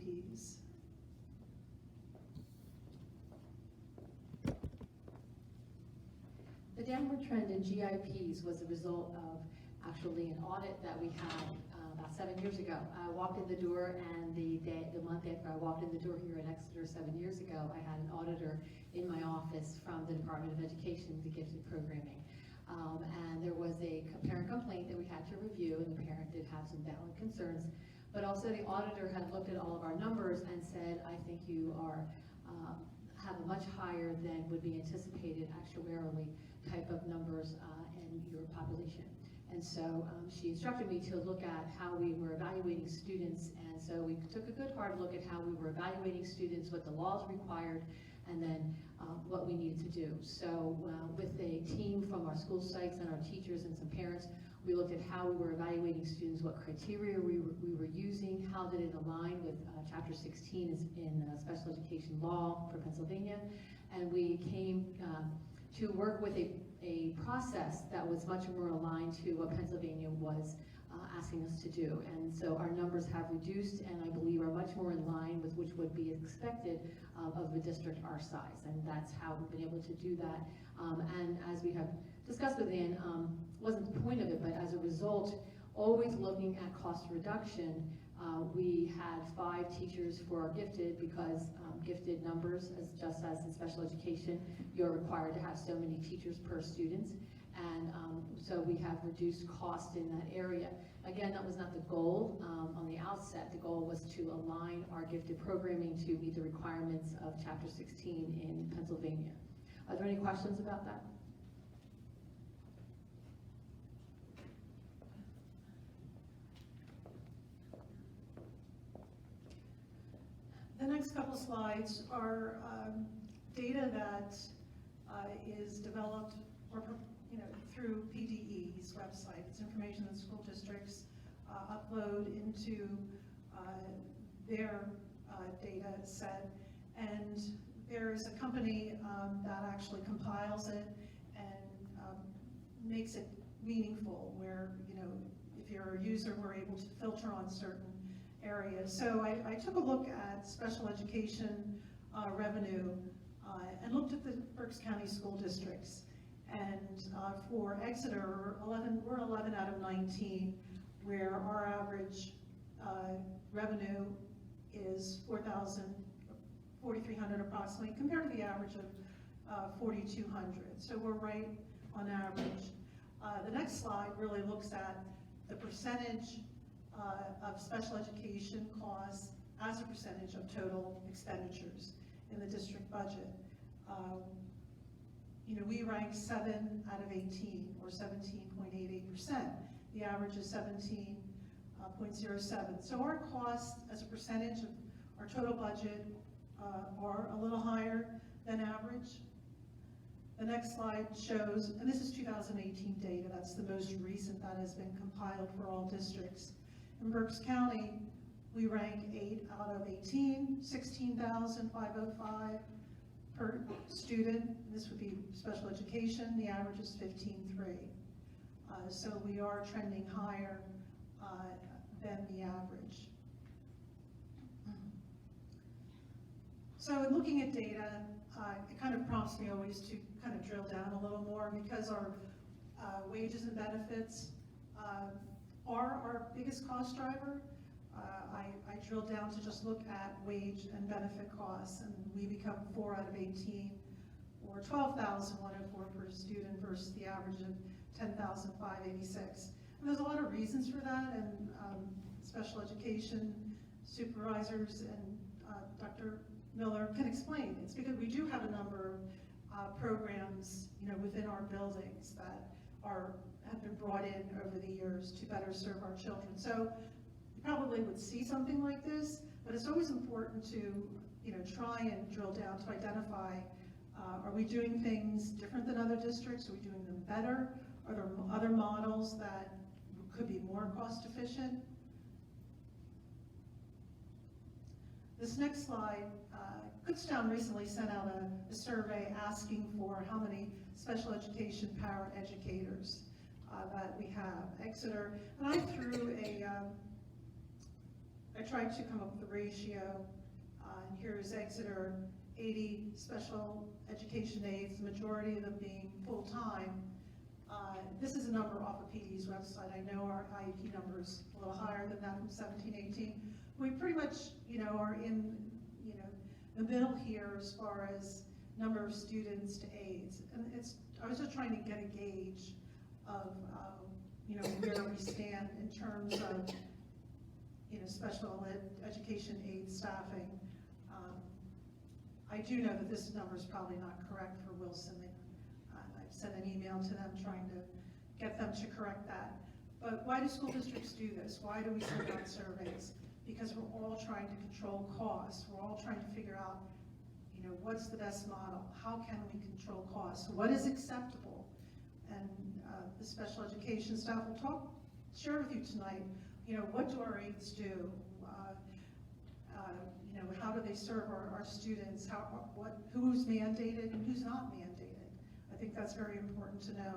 GIPs. The downward trend in GIPs was a result of actually an audit that we had about 7 years ago. I walked in the door, and the month after I walked in the door here at Exeter 7 years ago, I had an auditor in my office from the Department of Education, the gifted programming. And there was a parent complaint that we had to review, and the parent did have some valid concerns. But also the auditor had looked at all of our numbers and said, I think you are have a much higher than would be anticipated actuarially type of numbers in your population. And so she instructed me to look at how we were evaluating students, and so we took a good hard look at how we were evaluating students, what the laws required, and then what we needed to do. So with a team from our school sites and our teachers and some parents, we looked at how we were evaluating students, what criteria we were using, how did it align with Chapter 16 in special education law for Pennsylvania, and we came to work with a process that was much more aligned to what Pennsylvania was asking us to do. And so our numbers have reduced, and I believe are much more in line with which would be expected of a district our size. And that's how we've been able to do that. And as we have discussed with Ann, wasn't the point of it, but as a result, always looking at cost reduction, we had 5 teachers for our gifted because gifted numbers, just as in special education, you're required to have so many teachers per student. And so we have reduced cost in that area. Again, that was not the goal on the outset. The goal was to align our gifted programming to meet the requirements of Chapter 16 in Pennsylvania. Are there any questions about that? The next couple slides are data that is developed or, through PDE's website. It's information that school districts upload into their data set, and there is a company that actually compiles it and makes it meaningful, where if you're a user, we're able to filter on certain areas. So I took a look at special education revenue and looked at the Berks County school districts. And for Exeter, we're 11 out of 19, where our average revenue is $4,300 approximately, compared to the average of $4,200. So we're right on average. The next slide really looks at the percentage of special education costs as a percentage of total expenditures in the district budget. We rank 7 out of 18, or 17.88%. The average is 17.07. So our costs as a percentage of our total budget are a little higher than average. The next slide shows, and this is 2018 data, that's the most recent that has been compiled for all districts. In Berks County, we rank 8 out of 18, 16,505 per student. This would be special education. The average is 15.3. So we are trending higher than the average. So in looking at data, it kind of prompts me always to kind of drill down a little more, because our wages and benefits are our biggest cost driver. I drill down to just look at wage and benefit costs, and we become 4 out of 18, or 12,104 per student versus the average of 10,586. And there's a lot of reasons for that, and special education supervisors and Dr. Miller can explain. It's because we do have a number of programs, within our buildings that have been brought in over the years to better serve our children. So you probably would see something like this, but it's always important to, try and drill down to identify, are we doing things different than other districts? Are we doing them better? Are there other models that could be more cost efficient? This next slide, Kutztown recently sent out a survey asking for how many special education parent educators that we have. Exeter, and I threw a I tried to come up with a ratio, and here's Exeter, 80 special education aides, the majority of them being full-time. This is a number off of PD's website. I know our IEP number is a little higher than that from 17-18. We pretty much, are in, the middle here as far as number of students to aides. And I was just trying to get a gauge of, where we stand in terms of, special education aid staffing. I do know that this number is probably not correct for Wilson. I've sent an email to them trying to get them to correct that. But why do school districts do this? Why do we send out surveys? Because we're all trying to control costs. We're all trying to figure out, what's the best model? How can we control costs? What is acceptable? And the special education staff will share with you tonight, what do our aides do? How do they serve our students? Who's mandated and who's not mandated? I think that's very important to know.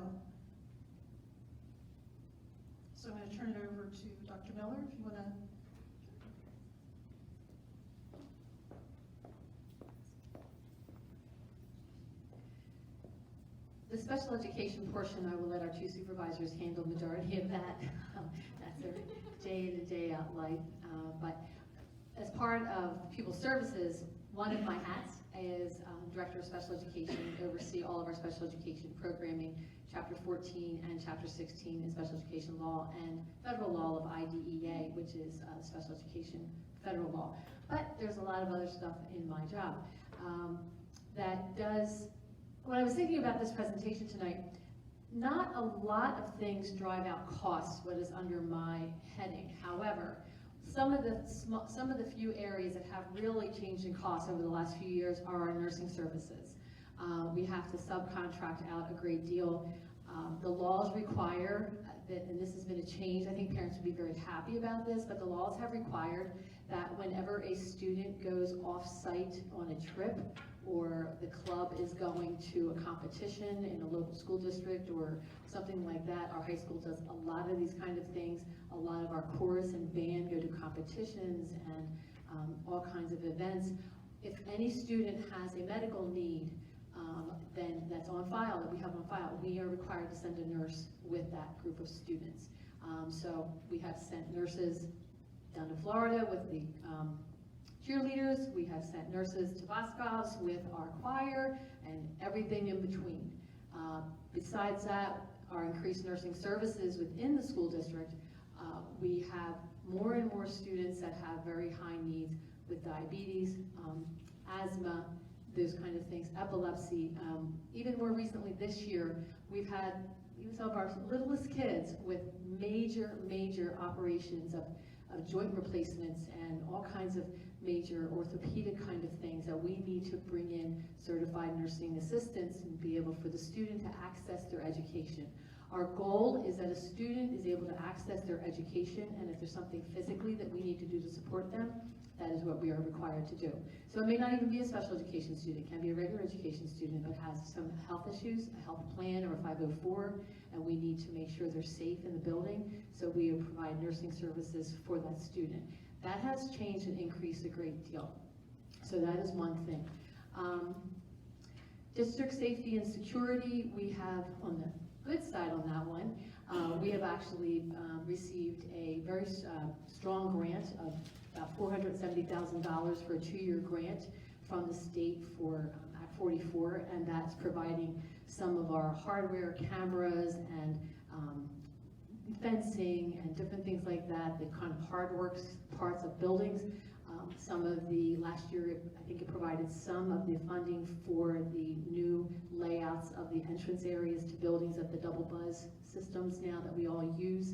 So I'm going to turn it over to Dr. Miller, if you want to. The special education portion, I will let our two supervisors handle the majority of that. That's their day in and day out life. But as part of Pupil Services, one of my hats is Director of Special Education, oversee all of our special education programming, Chapter 14 and Chapter 16 in Special Education Law, and federal law of IDEA, which is Special Education federal law. But there's a lot of other stuff in my job that does. When I was thinking about this presentation tonight, not a lot of things drive out costs, what is under my heading. However, some of the few areas that have really changed in costs over the last few years are our nursing services. We have to subcontract out a great deal. The laws require that, and this has been a change, I think parents would be very happy about this, but the laws have required that whenever a student goes off-site on a trip, or the club is going to a competition in a local school district or something like that. Our high school does a lot of these kind of things. A lot of our chorus and band go to competitions and all kinds of events. If any student has a medical need, then that's on file, that we have on file. We are required to send a nurse with that group of students. So we have sent nurses down to Florida with the cheerleaders. We have sent nurses to Boscov's with our choir and everything in between. Besides that, our increased nursing services within the school district, we have more and more students that have very high needs with diabetes, asthma, those kind of things, epilepsy. Even more recently this year, we've had even some of our littlest kids with major operations of joint replacements and all kinds of major orthopedic kind of things that we need to bring in certified nursing assistants and be able for the student to access their education. Our goal is that a student is able to access their education, and if there's something physically that we need to do to support them, that is what we are required to do. So it may not even be a special education student, it can be a regular education student but has some health issues, a health plan or a 504, and we need to make sure they're safe in the building, so we provide nursing services for that student. That has changed and increased a great deal. So that is one thing. District safety and security, we have on the good side on that one, we have actually received a very strong grant of about $470,000 for a 2-year grant from the state for Act 44, and that's providing some of our hardware, cameras, and fencing and different things like that, the kind of hard works parts of buildings. Some of the, last year, I think it provided some of the funding for the new layouts of the entrance areas to buildings of the double buzz systems now that we all use.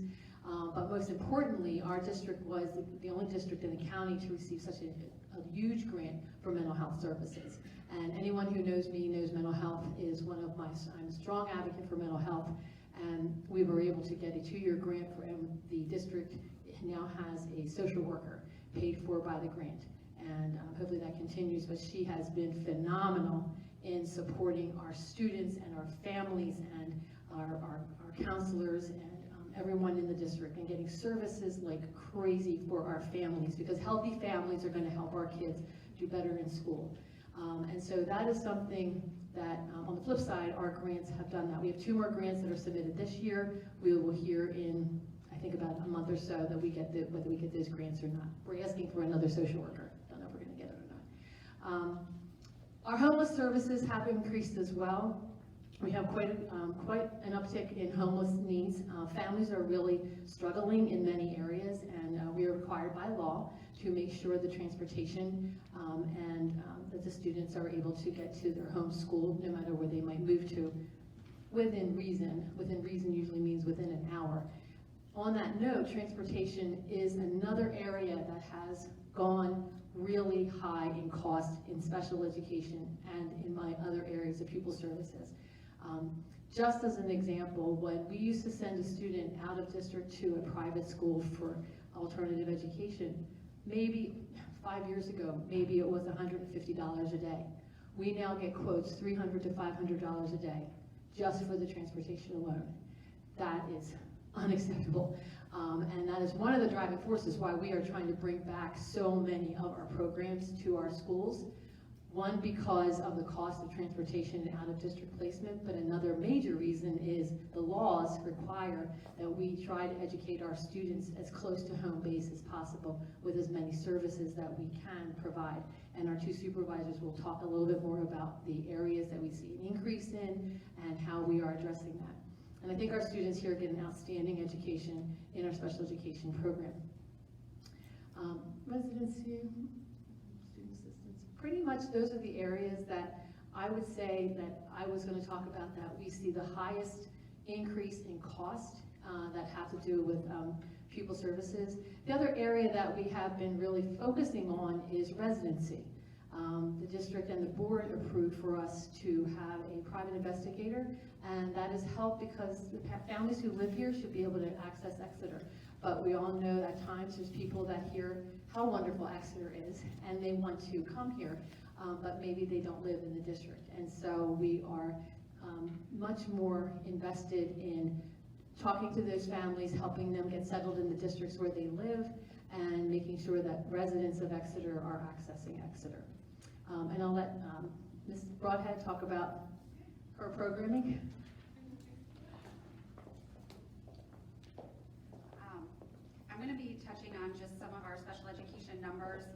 But most importantly, our district was the only district in the county to receive such a huge grant for mental health services. And anyone who knows me knows mental health is one of my, I'm a strong advocate for mental health. And we were able to get a 2-year grant for, and the district now has a social worker paid for by the grant. And hopefully that continues, but she has been phenomenal in supporting our students and our families and our counselors and everyone in the district and getting services like crazy for our families, because healthy families are going to help our kids do better in school. And so that is something that, on the flip side, our grants have done that. We have 2 more grants that are submitted this year. We will hear in, I think, about a month or so that we get whether we get those grants or not. We're asking for another social worker. Don't know if we're going to get it or not. Our homeless services have increased as well. We have quite an uptick in homeless needs. Families are really struggling in many areas, and we are required by law to make sure the transportation and that the students are able to get to their home school, no matter where they might move to, within reason. Within reason usually means within an hour. On that note, transportation is another area that has gone really high in cost in special education and in my other areas of pupil services. Just as an example, when we used to send a student out of district to a private school for alternative education, maybe 5 years ago, maybe it was $150 a day. We now get quotes $300 to $500 a day just for the transportation alone. That is unacceptable. And that is one of the driving forces why we are trying to bring back so many of our programs to our schools. One, because of the cost of transportation and out-of-district placement, but another major reason is the laws require that we try to educate our students as close to home base as possible with as many services that we can provide. And our 2 supervisors will talk a little bit more about the areas that we see an increase in and how we are addressing that. And I think our students here get an outstanding education in our special education program. Residency, student assistance, pretty much those are the areas that I would say that I was going to talk about that we see the highest increase in cost that have to do with pupil services. The other area that we have been really focusing on is residency. The district and the board approved for us to have a private investigator, and that has helped because the families who live here should be able to access Exeter. But we all know at times there's people that hear how wonderful Exeter is, and they want to come here, but maybe they don't live in the district. And so we are much more invested in talking to those families, helping them get settled in the districts where they live, and making sure that residents of Exeter are accessing Exeter. And I'll let Ms. Broadhead talk about her programming. I'm going to be touching on just some of our special education numbers,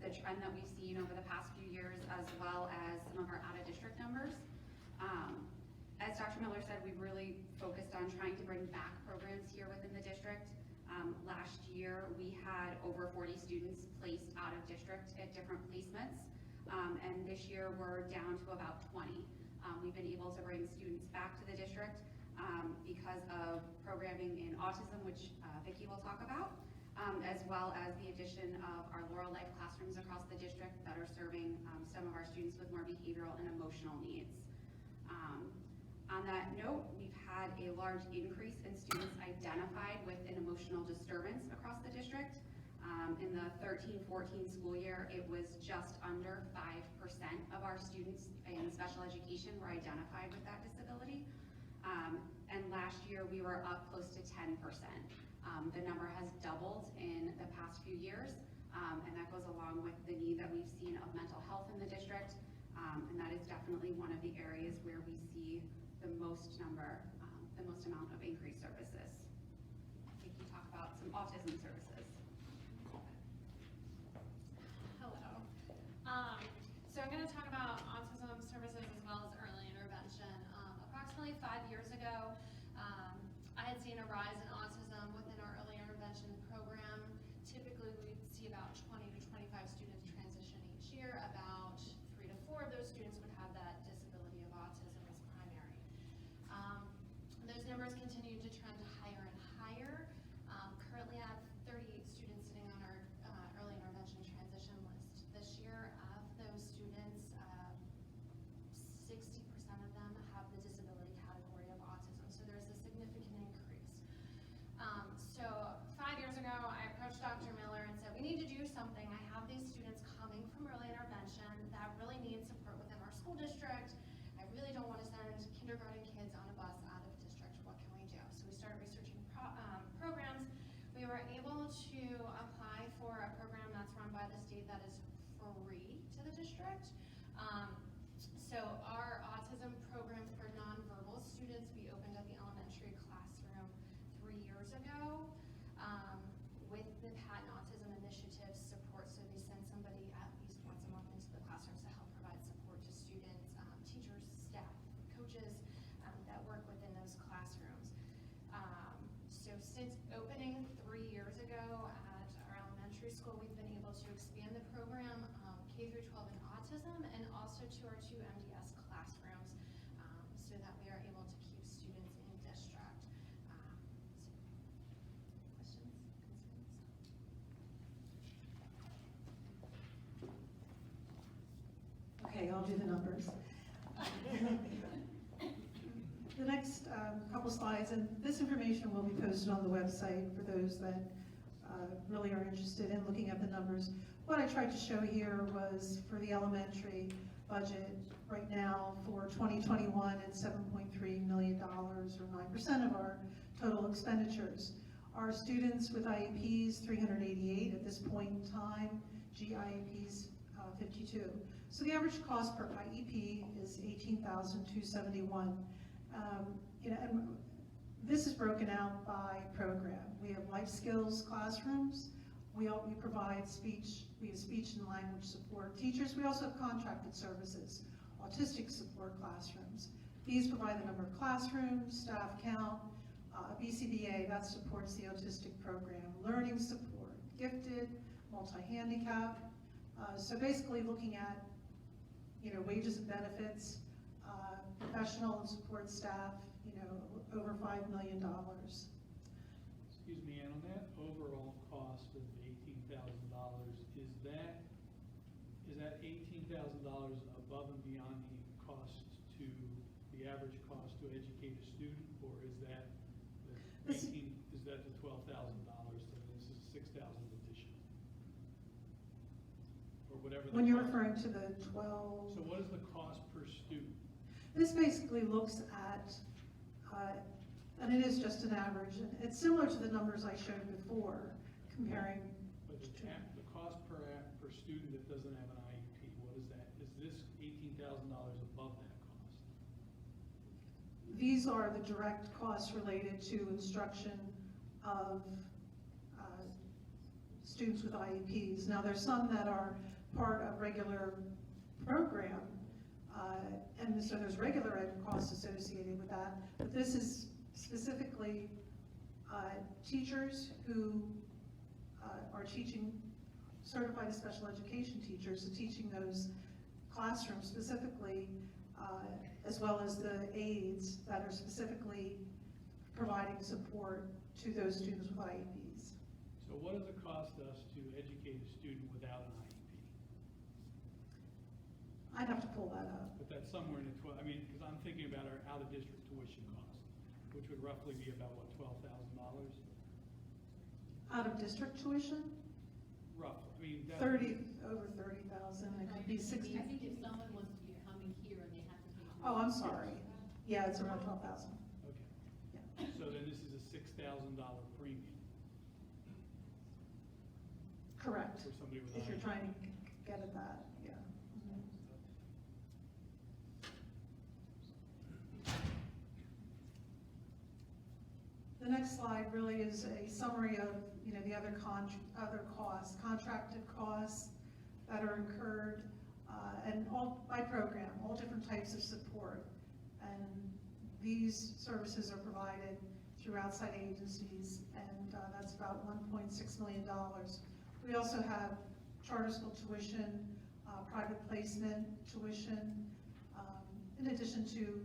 the trend that we've seen over the past few years, as well as some of our out-of-district numbers. As Dr. Miller said, we've really focused on trying to bring back programs here within the district. Last year, we had over 40 students placed out of district at different placements, and this year we're down to about 20. We've been able to bring students back to the district because of programming in autism, which Vicki will talk about, as well as the addition of our Laurel Life classrooms across the district that are serving some of our students with more behavioral and emotional needs. On that note, we've had a large increase in students identified with an emotional disturbance across the district. In the 13-14 school year, it was just under 5% of our students in special education were identified with that disability. And last year, we were up close to 10%. The number has doubled in the past few years, and that goes along with the need that we've seen of mental health in the district, and that is definitely one of the areas where we see the most amount of increased services. We can talk about some autism services. Hello. So I'm going to talk about autism services as well as early intervention. Approximately 5 years ago, I had seen a rise in autism within our early intervention program. Typically, we'd see about 20 to 25 students transition each year. About 3 to 4 of those students would have that disability of autism as primary. Those numbers continue to trend higher and higher. Currently, I have 38 students sitting on our early intervention transition list this year. Of those students, 60% of them have the disability category of autism, so there's a significant increase. So 5 years ago, I approached Dr. Miller and said, we need to do something. I have these students coming from early intervention that really need support within our school district. I really don't want to send kindergarten kids on a bus out of district. What can we do? So we started researching elementary school, we've been able to expand the program K through 12 in autism and also to our 2 MDS classrooms so that we are able to keep students in district. Questions, concerns? Okay, I'll do the numbers. The next couple slides, and this information will be posted on the website for those that really are interested in looking at the numbers. What I tried to show here was for the elementary budget right now for 2021, it's $7.3 million, or 9% of our total expenditures. Our students with IEPs, 388 at this point in time, GIEPs, 52. So the average cost per IEP is $18,271. And this is broken out by program. We have life skills classrooms. We provide speech. We have speech and language support teachers. We also have contracted services, autistic support classrooms. These provide the number of classrooms, staff count, BCBA, that supports the autistic program, learning support, gifted, multi-handicap. So basically looking at wages and benefits, professional and support staff, over $5 million. Excuse me, and on that overall cost of $18,000, is that $18,000 above and beyond the cost to the average cost to educate a student, or is that the $12,000? So this is $6,000 additional, or whatever. When you're referring to the 12. So what is the cost per student? This basically looks at, and it is just an average, and it's similar to the numbers I showed before, comparing. But the cost per student that doesn't have an IEP, what is that? Is this $18,000 above that cost? These are the direct costs related to instruction of students with IEPs. Now, there's some that are part of regular program, and so there's regular ed costs associated with that, but this is specifically teachers who are teaching, certified as special education teachers, so teaching those classrooms specifically, as well as the aides that are specifically providing support to those students with IEPs. So what does it cost us to educate a student without an IEP? I'd have to pull that up. But that's somewhere in the because I'm thinking about our out-of-district tuition cost, which would roughly be about, what, $12,000? Out of district tuition, Roughly, that's. over 30,000, it could be 60. I think if someone wants to be coming here and they have to pay. Oh, I'm sorry. Yeah, it's around 12,000. Okay. Yeah. So then this is a $6,000 premium Correct. for somebody with If you're IEP. trying to get at that, yeah. The next slide really is a summary of, the other costs, contracted costs that are incurred, and all by program, all different types of support. And these services are provided through outside agencies, and that's about $1.6 million. We also have charter school tuition, private placement tuition, in addition to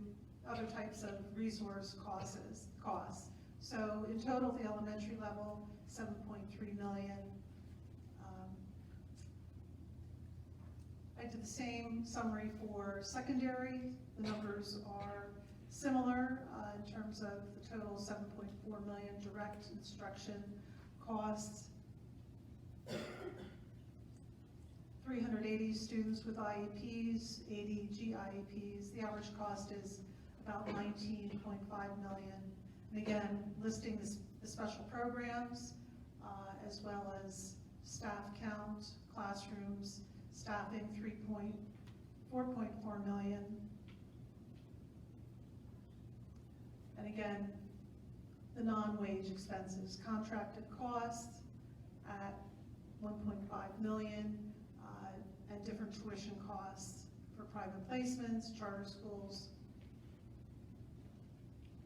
other types of resource costs. So in total, the elementary level, $7.3 million. I did the same summary for secondary. The numbers are similar in terms of the total $7.4 million direct instruction costs. 380 students with IEPs, 80 GIEPs. The average cost is about $19.5 million. And again, listing the special programs, as well as staff count, classrooms, staffing, $4.4 million. And again, the non-wage expenses, contracted costs at $1.5 million, and different tuition costs for private placements, charter schools,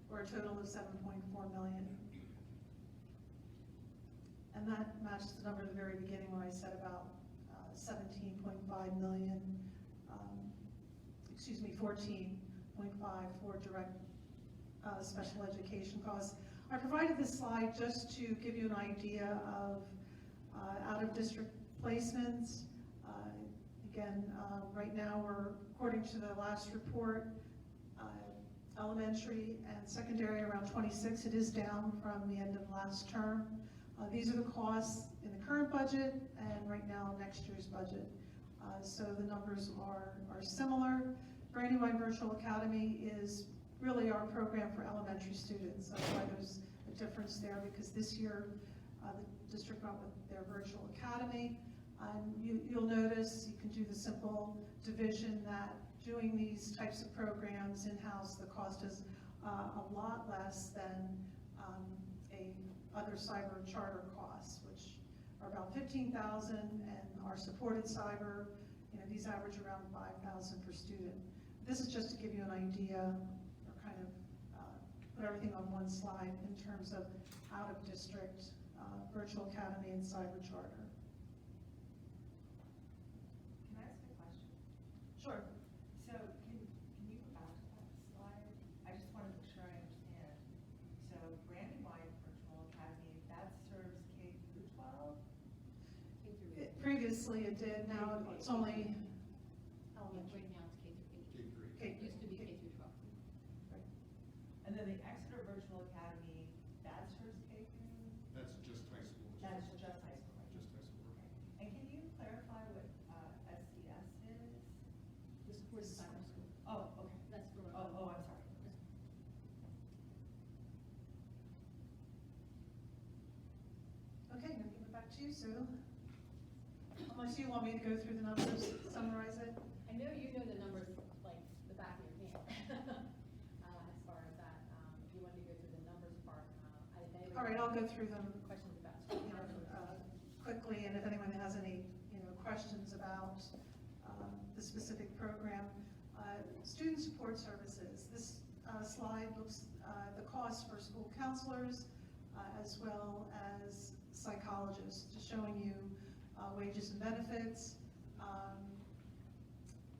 for a total of $7.4 million. And that matches the number at the very beginning when I said about 17.5 million, 14.5 for direct special education costs. I provided this slide just to give you an idea of out-of-district placements. Again, right now we're, according to the last report, elementary and secondary around 26. It is down from the end of last term. These are the costs in the current budget and right now next year's budget. So the numbers are similar. Brandywine Virtual Academy is really our program for elementary students. That's why there's a difference there, because this year the district went with their virtual academy. You'll notice, you can do the simple division that doing these types of programs in-house, the cost is a lot less than other cyber charter costs, which are about $15,000, and our supported cyber, these average around $5,000 per student. This is just to give you an idea, or kind of put everything on one slide in terms of out-of-district virtual academy and cyber charter. Can I ask a question? Sure. So can you go back to that slide? I just want to make sure I understand. So Brandywine Virtual Academy, that serves K through 12? Previously it did, now it's only elementary. Right now it's K through 8. K It used to be K through 12. And then the Exeter Virtual Academy, that serves K through? That's just high school. That's just high school. Right? Just high school. And can you clarify what SCS is? The supported cyber school. Oh, okay. That's for. Oh, I'm sorry. Okay, I'm gonna give it back to you, Sue. Unless you want me to go through the numbers, summarize it. I know you know the numbers like the back of your hand, as far as that. If you wanted to go through the numbers part, All right, I'll go through them questions about. quickly, and if anyone has any, questions about the specific program. Student support services. This slide looks the cost for school counselors as well as psychologists, just showing you wages and benefits,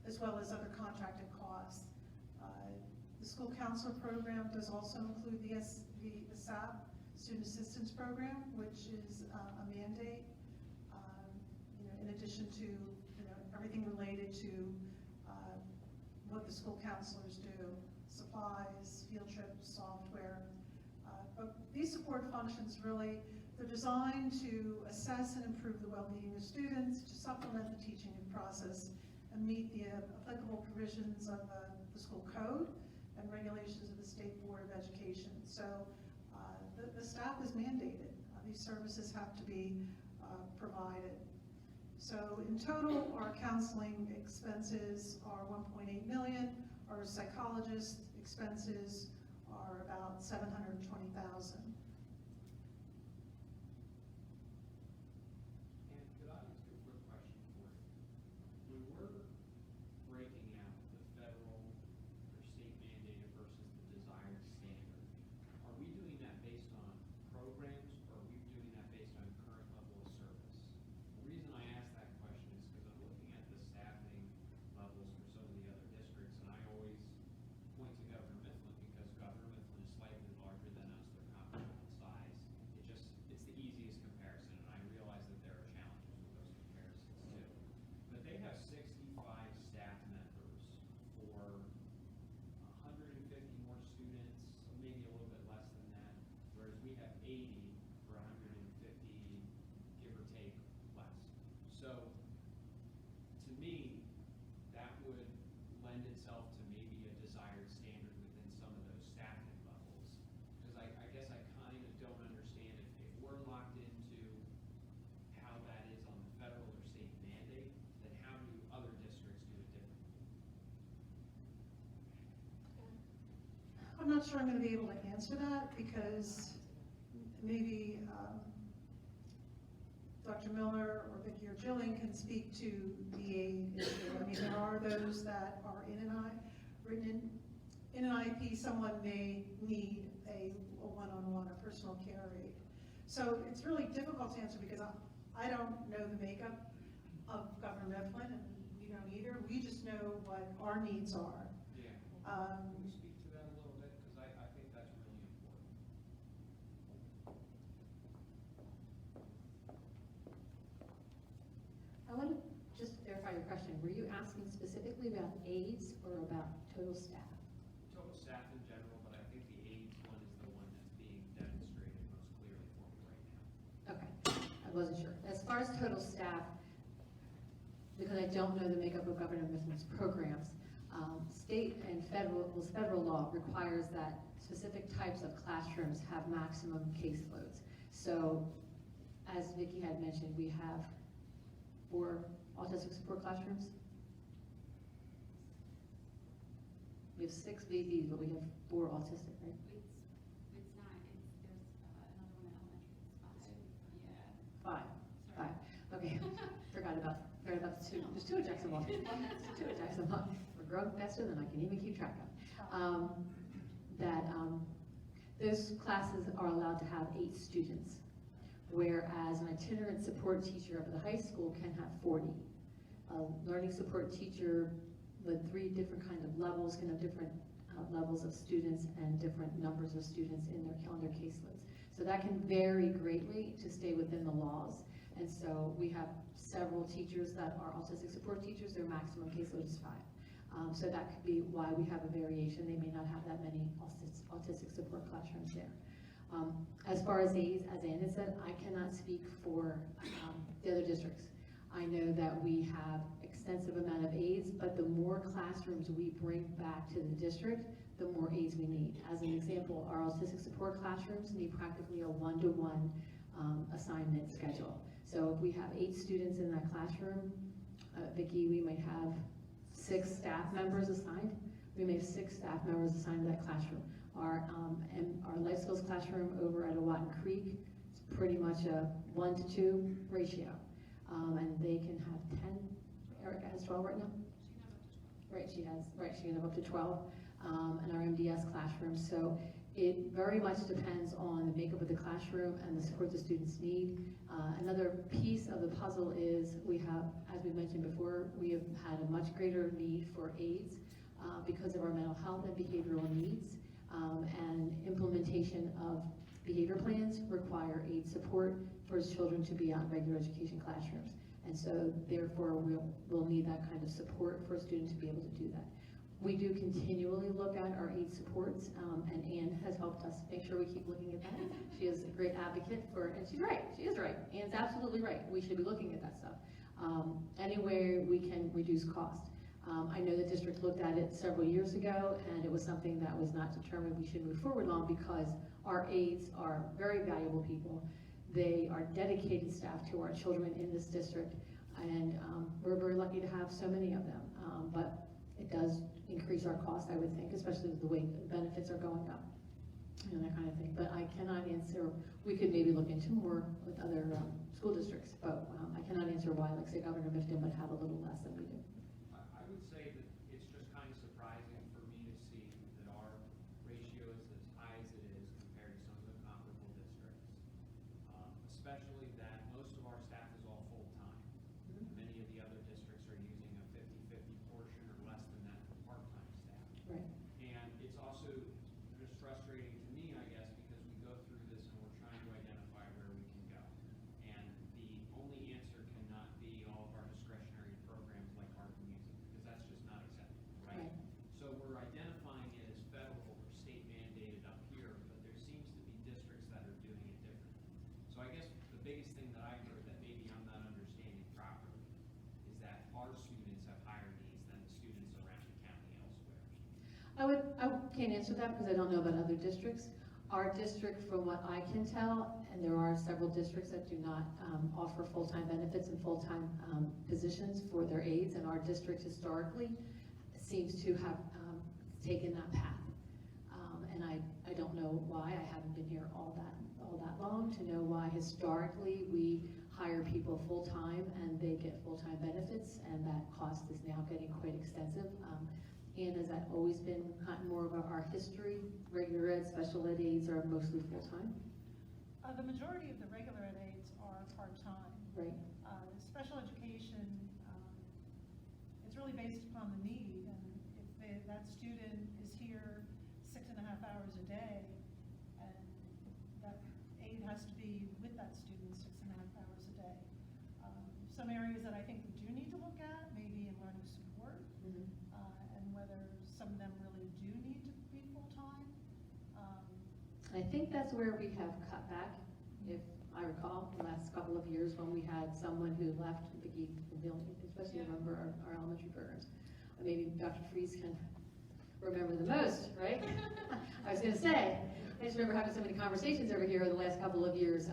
as well as other contracted costs. The school counselor program does also include the SAP, Student Assistance Program, which is a mandate, in addition to everything related to what the school counselors do, supplies, field trips, software. But these support functions really, they're designed to assess and improve the well-being of students, to supplement the teaching process, and meet the applicable provisions of the school code and regulations of the State Board of Education. So the staff is mandated. These services have to be provided. So in total, our counseling expenses are $1.8 million. Our psychologist expenses are about $720,000. And could I ask a quick question for you? When we're breaking out the federal or state mandated versus the desired standard, are we doing that based on programs, or are we doing that based on current level of service? The reason I ask that question is because I'm looking at the staffing levels for some of the other districts, and I always point to Governor Mifflin because Governor Mifflin is slightly larger than us. They're comparable in size. It's the easiest comparison, and I realize that there are challenges with those comparisons too. But they have 65 staff members for 150 more students, maybe a little bit less than that, whereas we have 80 for 150, give or take, less. So, to me, that would lend itself to maybe a desired standard within some of those staffing levels. Because I guess I kind of don't understand if we're locked into how that is on the federal or state mandate, then how do other districts do it differently? I'm not sure I'm going to be able to answer that because maybe Dr. Miller or Vicki or Jillian can speak to the aid issue. I mean, there are those that are written in an IEP. Someone may need a one-on-one, a personal care aid. So it's really difficult to answer because I don't know the makeup of Governor Mifflin, and we don't either. We just know what our needs are. Yeah. Um, Can you speak to that a little bit? Because I think that's really important. I want to just verify your question. Were you asking specifically about aides or about total staff? Total staff in general, but I think the AIDS one is the one that's being demonstrated most clearly for me right now. Okay, I wasn't sure. As far as total staff, because I don't know the makeup of Governor Mifflin's programs, state and federal law requires that specific types of classrooms have maximum caseloads. So, as Vicki had mentioned, we have 4 autistic support classrooms. We have 6 BBs, but we have 4 autistic, right? It's not, there's another one at elementary, it's 5, yeah. 5. Okay, forgot about the 2. There's 2 at Jacksonville. 2 at Jacksonville. We're growing faster than I can even keep track of. Those classes are allowed to have 8 students, whereas an itinerant support teacher up at the high school can have 40. A learning support teacher with 3 different kind of levels can have different levels of students and different numbers of students in their caseloads. So that can vary greatly to stay within the laws. And so we have several teachers that are autistic support teachers, their maximum caseload is 5. So that could be why we have a variation. They may not have that many autistic support classrooms there. As far as aides, as Anna said, I cannot speak for the other districts. I know that we have extensive amount of aides, but the more classrooms we bring back to the district, the more aides we need. As an example, our autistic support classrooms need practically a 1-to-1 assignment schedule. So if we have 8 students in that classroom, Vicki, we might have 6 staff members assigned. We may have 6 staff members assigned to that classroom. And our life skills classroom over at Watton Creek is pretty much a 1-to-2 ratio. And they can have 10. Erica has 12 right now? She can have up to 12. And our MDS classroom. So it very much depends on the makeup of the classroom and the support the students need. Another piece of the puzzle is we have, as we mentioned before, we have had a much greater need for aides because of our mental health and behavioral needs. And implementation of behavior plans require aid support for children to be out in regular education classrooms. And so therefore we'll need that kind of support for a student to be able to do that. We do continually look at our aid supports, and Anne has helped us make sure we keep looking at that. She is a great advocate for, and she's right, she is right. Anne's absolutely right. We should be looking at that stuff. Anywhere we can reduce cost. I know the district looked at it several years ago, and it was something that was not determined we should move forward on because our aides are very valuable people. They are dedicated staff to our children in this district, and we're very lucky to have so many of them. But it does increase our cost, I would think, especially with the way benefits are going up and that kind of thing. But I cannot answer, we could maybe look into more with other school districts, but I cannot answer why, like say Governor Mifflin would have a little less than we do. I would say that it's just kind of surprising for me to see that our ratio is as high as it is compared to some of the comparable districts. Especially that most of our staff is all full-time. Many of the other districts are using a 50-50 portion or less than that for part-time staff. Right. And it's also just frustrating to me, I guess, because we go through this and we're trying to identify where we can go. And the only answer cannot be all of our discretionary programs like art and music, because that's just not acceptable, right? Right. So we're identifying it as federal or state mandated up here, but there seems to be districts that are doing it differently. So I guess the biggest thing that I heard that maybe I'm not understanding properly is that our students have higher needs than the students around the county elsewhere. I can't answer that because I don't know about other districts. Our district, from what I can tell, and there are several districts that do not offer full-time benefits and full-time positions for their aides, and our district historically seems to have taken that path. And I don't know why. I haven't been here all that long to know why historically we hire people full-time and they get full-time benefits, and that cost is now getting quite extensive. And has that always been kind of more of our history? Regular ed, special ed aides are mostly full-time? The majority of the regular ed aides are part-time. Right. Special education, it's really based upon the need, and if that student is here 6.5 hours a day, and that aide has to be with that student 6.5 hours a day. Some areas that I think we do need to look at, maybe in learning support, and whether some of them really do need to be full-time. I think that's where we have cut back, if I recall, the last couple of years when we had someone who left, Vicki, especially remember our elementary programs. Maybe Dr. Freeze can remember the most, right? I was gonna say, I just remember having so many conversations over here the last couple of years.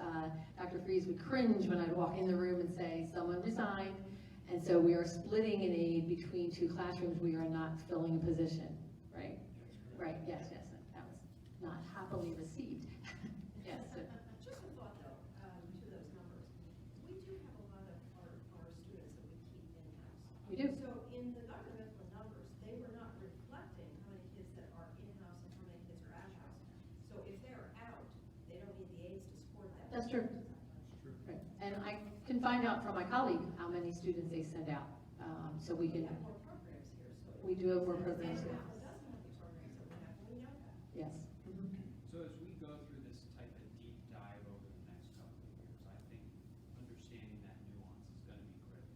Dr. Freeze would cringe when I'd walk in the room and say, someone resigned. And so we are splitting an aide between 2 classrooms. We are not filling a position, right? Right, yes, that was not happily received. Yes. Just a thought though, to those numbers. We do have a lot of our students that we keep in-house. We do. So in the governmental numbers, they were not reflecting how many kids that are in-house and how many kids are out-house. So if they're out, they don't need the aides to support that. That's true. Right. And I can find out from my colleague how many students they send out, so we We can, have more programs here, so. we do have more programs It now. doesn't have the programs that we have, we know that. Yes. So as we go through this type of deep dive over the next couple of years, I think understanding that nuance is gonna be critical.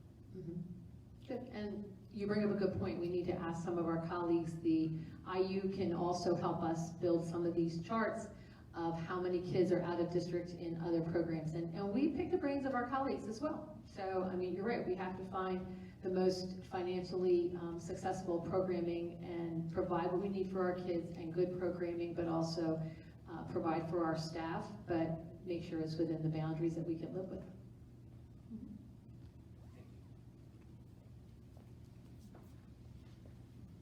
Good, and you bring up a good point. We need to ask some of our colleagues. The IU can also help us build some of these charts of how many kids are out of district in other programs. And we pick the brains of our colleagues as well. So, I mean, you're right, we have to find the most financially successful programming and provide what we need for our kids and good programming, but also provide for our staff, but make sure it's within the boundaries that we can live with.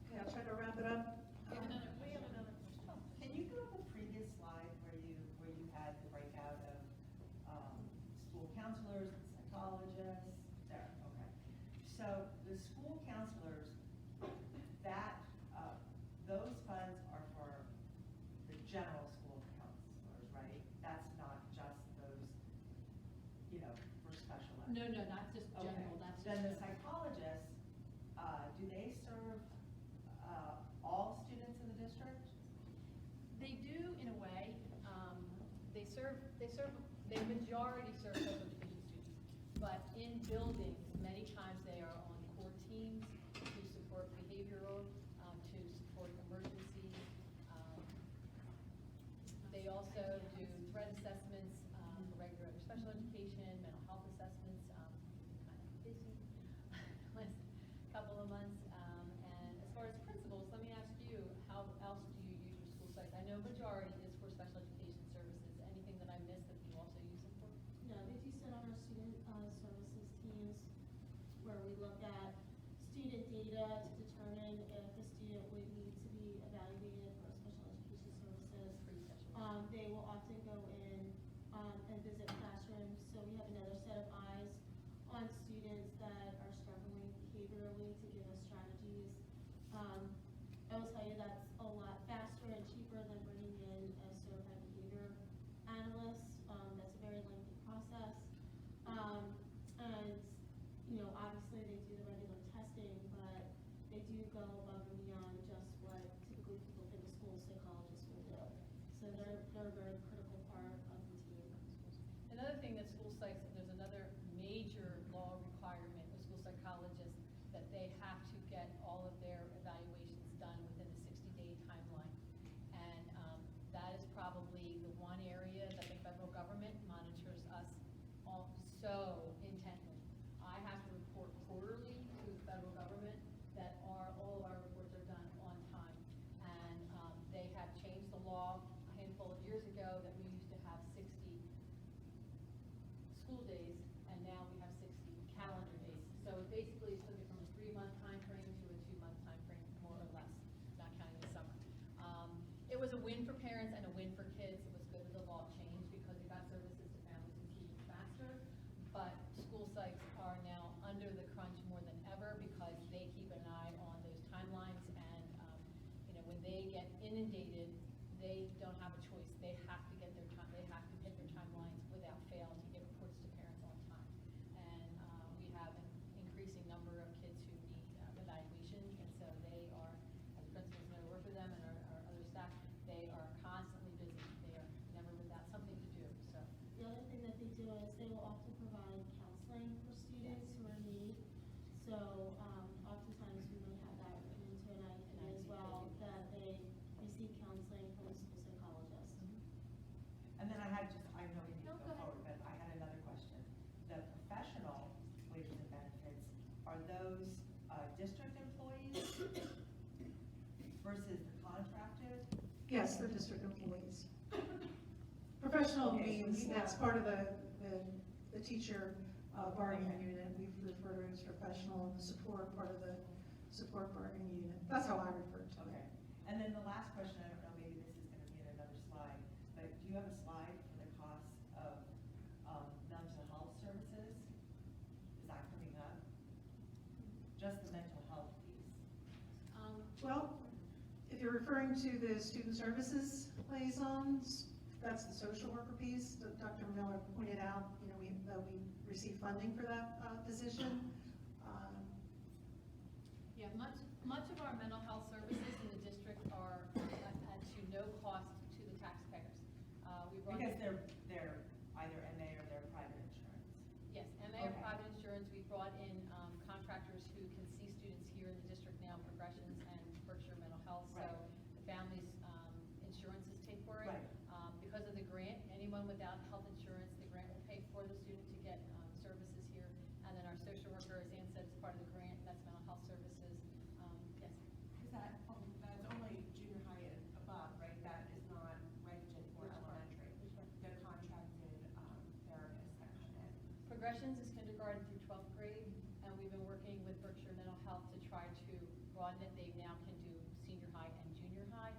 Okay, I'll try to wrap it up. We have another question. Can you go to the previous slide where you had the breakout of school counselors and psychologists? There, okay. So the school counselors, that, those funds are for the general school counselors, right? That's not just those, for special ed. No, not just Okay. general, that's just. Then the psychologists, do they serve all students in the district? They do in a way. They majority serve special education students. But in buildings, many times they are on core teams to support behavioral, to support emergency. They also do threat assessments for regular special education, mental health assessments. Kind of busy last couple of months. And as far as principals, let me ask you, how else do you use your school sites? I know majority is for special education services. Anything that I missed that you also use them for? No, they do sit on our student services teams where we look at student data to determine if a student would need to be evaluated for special education services. They will often go in and visit classrooms, so we have another set of eyes on students that are struggling behaviorally to give us strategies. I will tell you that's a lot faster and cheaper than bringing in a certified behavior analyst. That's a very lengthy process. And, obviously they do the regular testing, but they do go above and beyond just what typically people think a school psychologist will do. So they're a very critical part of the team. Another thing that school psychs, there's another major law requirement with school psychologists that they have to get all of their evaluations done within a 60-day timeline. And that is probably the one area that the federal government monitors us all so intently. I have to report quarterly to the federal government that all of our reports are done on time. And they have changed the law a handful of years ago that we used to have 60 school days, and now we have 60 calendar days. So basically, it took it from a 3-month time frame to a 2-month time frame, more or less, not counting the summer. It was a win for parents and a win for kids. It was good that the law changed because it got services to families and students faster. But school psychs are now under the crunch more than ever because they keep an eye on those timelines, and when they get inundated, they don't have a choice. They have to get their time. They have to hit their timelines versus the contracted? Yes, they're district employees. Professional Okay, so means we that's have- part of the teacher bargaining unit. We refer to it as professional, and the support, part of the support bargaining unit. That's how I refer to it. Okay, and then the last question, I don't know, maybe this is gonna be in another slide, but do you have a slide for the cost of, mental health services? Is that coming up? Just the mental health piece? Well, if you're referring to the student services liaisons, that's the social worker piece that Dr. Miller pointed out, you know, we receive funding for that position. Yeah, much of our mental health services in the district are at to no cost to the taxpayers. We run. Because they're either MA or they're private insurance. Yes, MA or Okay. private insurance, we brought in contractors who can see students here in the district now, Progressions and Berkshire Mental Health, so Right. the family's insurances pay for it. Right. Because of the grant, anyone without health insurance, the grant will pay for the student to get services here. And then our social worker, as Ann said, is part of the grant, that's mental health services. Yes. Is that, that's only junior high and above, right? That is not registered for Which part? elementary. Which part? The contracted, therapists that come in. Progressions is kindergarten through 12th grade, and we've been working with Berkshire Mental Health to try to broaden it. They now can do senior high and junior high.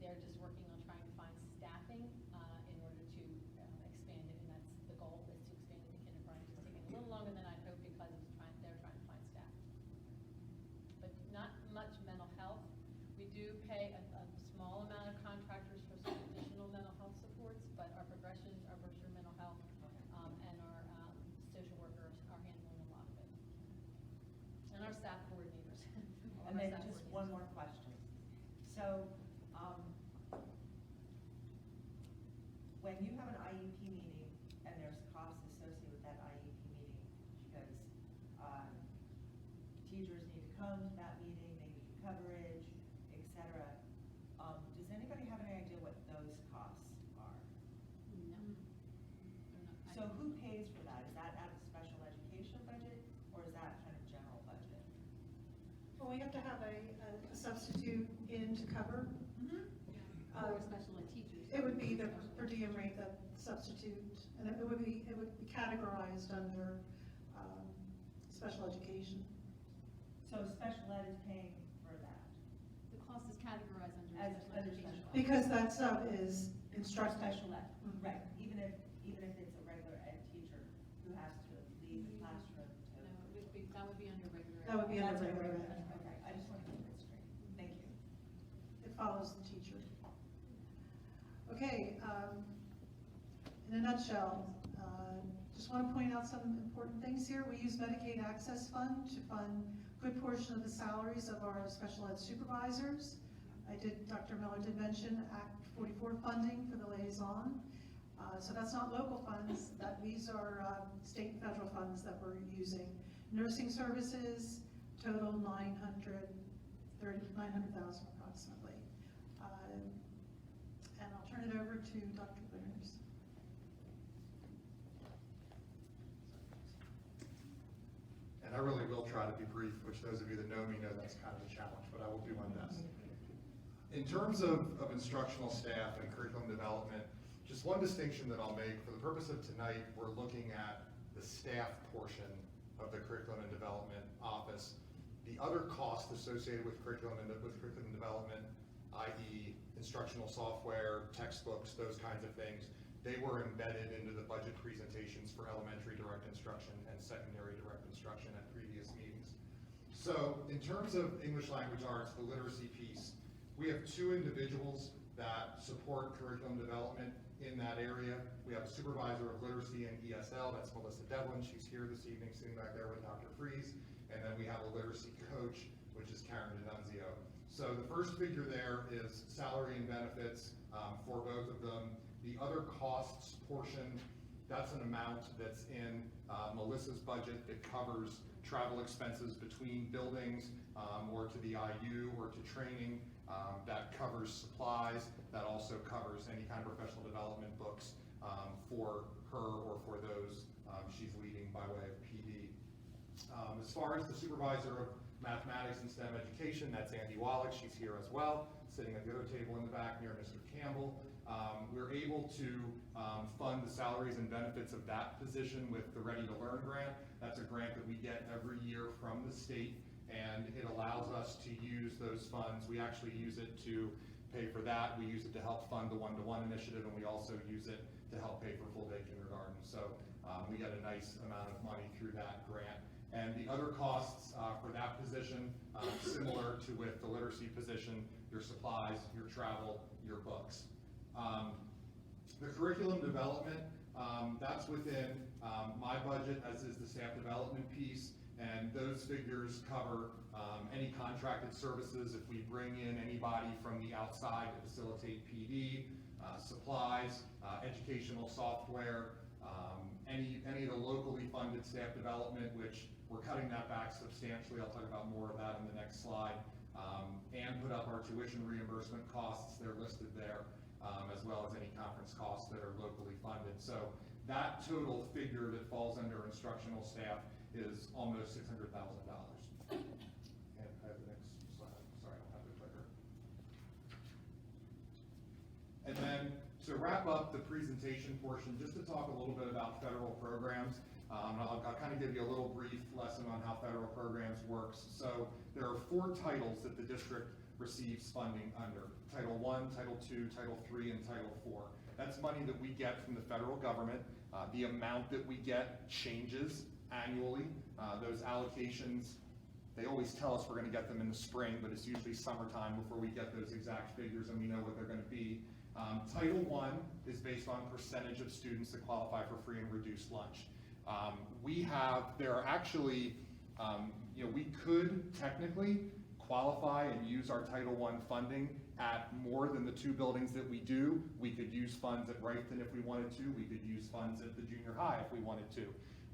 They're just working on trying to find staffing in order to expand it, and that's the goal, is to expand it to kindergarten. It's taking a little longer than I'd hoped because they're trying to find staff. But not much mental health. We do pay a small amount of contractors for some additional mental health supports, but our Progressions, our Berkshire Mental Health, and our social workers are handling a lot of it. And our staff coordinators. All And our then staff just coordinators. one more question. So, when you have an IEP meeting and there's costs associated with that IEP meeting, because, teachers need to come to that meeting, they need coverage, et cetera, does anybody have any idea what those costs are? No. So who pays for that? Is that out of special education budget, or is that kind of general budget? Well, we have to have a substitute in to cover. For special ed teachers. It would be the per diem rate, the substitute, and it would be categorized under special education. So special ed is paying for that? The cost is categorized under As special under education. special ed. Because that sub is instructional. Special ed, Mhm. right, even if it's a regular ed teacher who has to leave the classroom to. No, that would be under regular. That would be That's under a regular regular ed. ed. Okay, I just want to get that straight, thank you. It follows the teacher. Okay, in a nutshell, just want to point out some important things here. We use Medicaid Access Fund to fund a good portion of the salaries of our special ed supervisors. Dr. Miller did mention Act 44 funding for the liaison. So that's not local funds, these are state and federal funds that we're using. Nursing services, total $900,000 approximately. And I'll turn it over to Dr. Winners. And I really will try to be brief, which those of you that know me know that's kind of a challenge, but I will do my best. In terms of instructional staff and curriculum development, just one distinction that I'll make, for the purpose of tonight, we're looking at the staff portion of the curriculum and development office. The other costs associated with curriculum development, i.e. instructional software, textbooks, those kinds of things, they were embedded into the budget presentations for elementary direct instruction and secondary direct instruction at previous meetings. So in terms of English language arts, the literacy piece, we have two individuals that support curriculum development in that area. We have a supervisor of literacy and ESL, that's Melissa Devlin, she's here this evening, sitting back there with Dr. Freeze. And then we have a literacy coach, which is Karen D'Annunzio. So the first figure there is salary and benefits for both of them. The other costs portion, that's an amount that's in Melissa's budget that covers travel expenses between buildings or to the IU or to training. That covers supplies. That also covers any kind of professional development books for her or for those she's leading by way of PD. As far as the supervisor mathematics and STEM education, that's Andy Wallach, she's here as well, sitting at the other table in the back near Mr. Campbell. We're able to fund the salaries and benefits of that position with the Ready to Learn grant. That's a grant that we get every year from the state, and it allows us to use those funds. We actually use it to pay for that. We use it to help fund the one-to-one initiative, and we also use it to help pay for full-day kindergarten. So we get a nice amount of money through that grant. And the other costs for that position, similar to with the literacy position, your supplies, your travel, your books. The curriculum development, that's within my budget, as is the staff development piece, and those figures cover any contracted services if we bring in anybody from the outside to facilitate PD, supplies, educational software, any of the locally funded staff development, which we're cutting that back substantially. I'll talk about more of that in the next slide. And put up our tuition reimbursement costs, they're listed there, as well as any conference costs that are locally funded. So that total figure that falls under instructional staff is almost $600,000. And I have the next slide. Sorry, I don't have the clicker. And then to wrap up the presentation portion, just to talk a little bit about federal programs. I'll kind of give you a little brief lesson on how federal programs works. So there are 4 titles that the district receives funding under: Title I, Title II, Title III, and Title IV. That's money that we get from the federal government. The amount that we get changes annually. Those allocations, they always tell us we're going to get them in the spring, but it's usually summertime before we get those exact figures and we know what they're going to be. Title I is based on percentage of students that qualify for free and reduced lunch. There are actually, we could technically qualify and use our Title I funding at more than the 2 buildings that we do. We could use funds at Reichton if we wanted to. We could use funds at the junior high if we wanted to.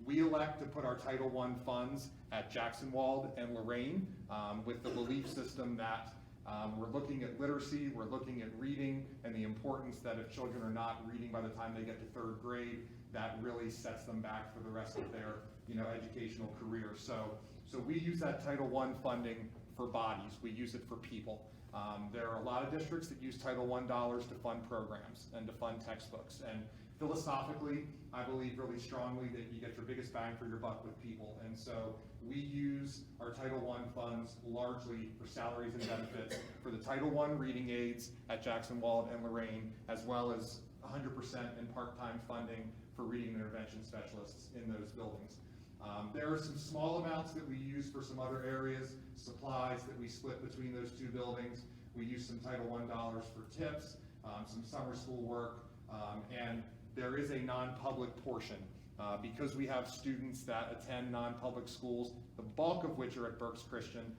We elect to put our Title I funds at Jacksonwald and Lorraine with the belief system that we're looking at literacy, we're looking at reading, and the importance that if children are not reading by the time they get to 3rd grade, that really sets them back for the rest of their educational career. So we use that Title I funding for bodies. We use it for people. There are a lot of districts that use Title I dollars to fund programs and to fund textbooks. And philosophically, I believe really strongly that you get your biggest bang for your buck with people. And so we use our Title I funds largely for salaries and benefits for the Title I reading aides at Jacksonwald and Lorraine, as well as 100% in part-time funding for reading intervention specialists in those buildings. There are some small amounts that we use for some other areas, supplies that we split between those 2 buildings. We use some Title I dollars for tips, some summer school work, and there is a non-public portion. Because we have students that attend non-public schools, the bulk of which are at Berks Christian,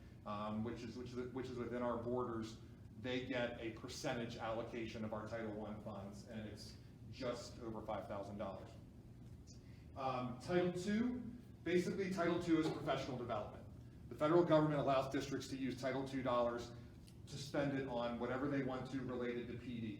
which is within our borders, they get a percentage allocation of our Title I funds, and it's just over $5,000. Title II, basically Title II is professional development. The federal government allows districts to use Title II dollars to spend it on whatever they want to related to PD.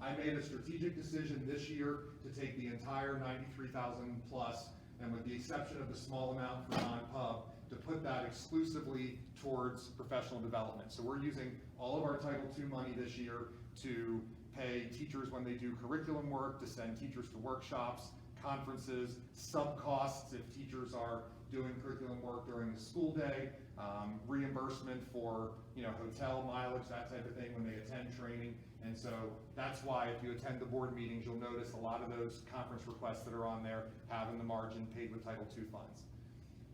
I made a strategic decision this year to take the entire 93,000 plus, and with the exception of the small amount for non-pub, to put that exclusively towards professional development. So we're using all of our Title II money this year to pay teachers when they do curriculum work, to send teachers to workshops, conferences, sub-costs if teachers are doing curriculum work during the school day, reimbursement for hotel mileage, that type of thing when they attend training. And so that's why if you attend the board meetings, you'll notice a lot of those conference requests that are on there have in the margin paid with Title II funds.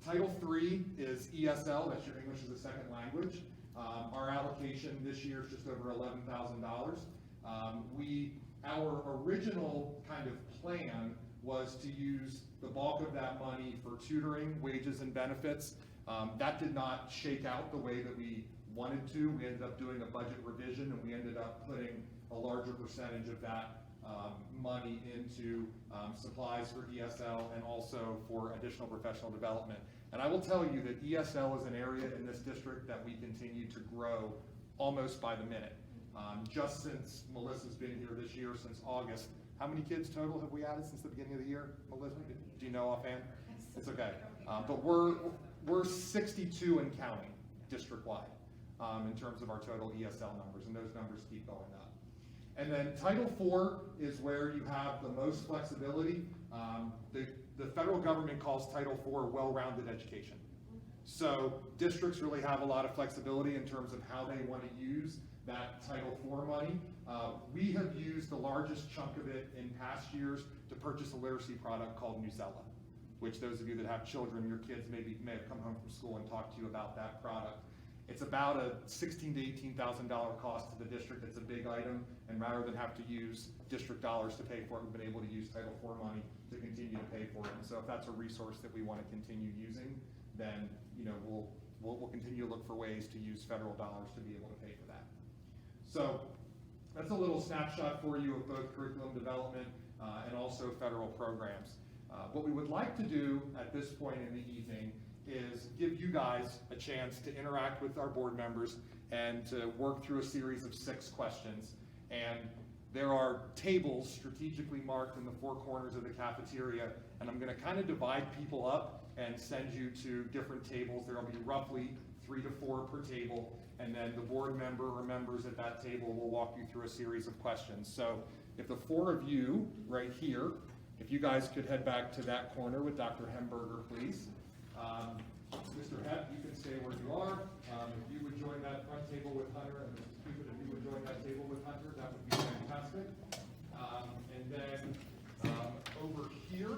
Title III is ESL, that's your English as a second language. Our allocation this year is just over $11,000. Our original kind of plan was to use the bulk of that money for tutoring, wages, and benefits. That did not shake out the way that we wanted to. We ended up doing a budget revision, and we ended up putting a larger percentage of that money into supplies for ESL and also for additional professional development. And I will tell you that ESL is an area in this district that we continue to grow almost by the minute. Just since Melissa's been here this year, since August, how many kids total have we added since the beginning of the year? Melissa, do you know offhand? It's okay. But we're we're 62 and counting district-wide in terms of our total ESL numbers, and those numbers keep going up. And then Title IV is where you have the most flexibility. The federal government calls Title IV well-rounded education. So districts really have a lot of flexibility in terms of how they want to use that Title IV money. We have used the largest chunk of it in past years to purchase a literacy product called Newsella, which those of you that have children, your kids may have come home from school and talked to you about that product. It's about a $16,000 to $18,000 cost to the district. It's a big item, and rather than have to use district dollars to pay for it, we've been able to use Title IV money to continue to pay for it. And so if that's a resource that we want to continue using, then we'll continue to look for ways to use federal dollars to be able to pay for that. So that's a little snapshot for you of both curriculum development and also federal programs. What we would like to do at this point in the evening is give you guys a chance to interact with our board members and to work through a series of 6 questions. And there are tables strategically marked in the 4 corners of the cafeteria, and I'm going to kind of divide people up and send you to different tables. There will be roughly 3 to 4 per table, and then the board member or members at that table will walk you through a series of questions. So if the 4 of you right here, if you guys could head back to that corner with Dr. Hemberger, please. Mr. Hepp, you can stay where you are. If you would join that front table with Hunter, and Mrs. Cupid, if you would join that table with Hunter, that would be fantastic. And then over here,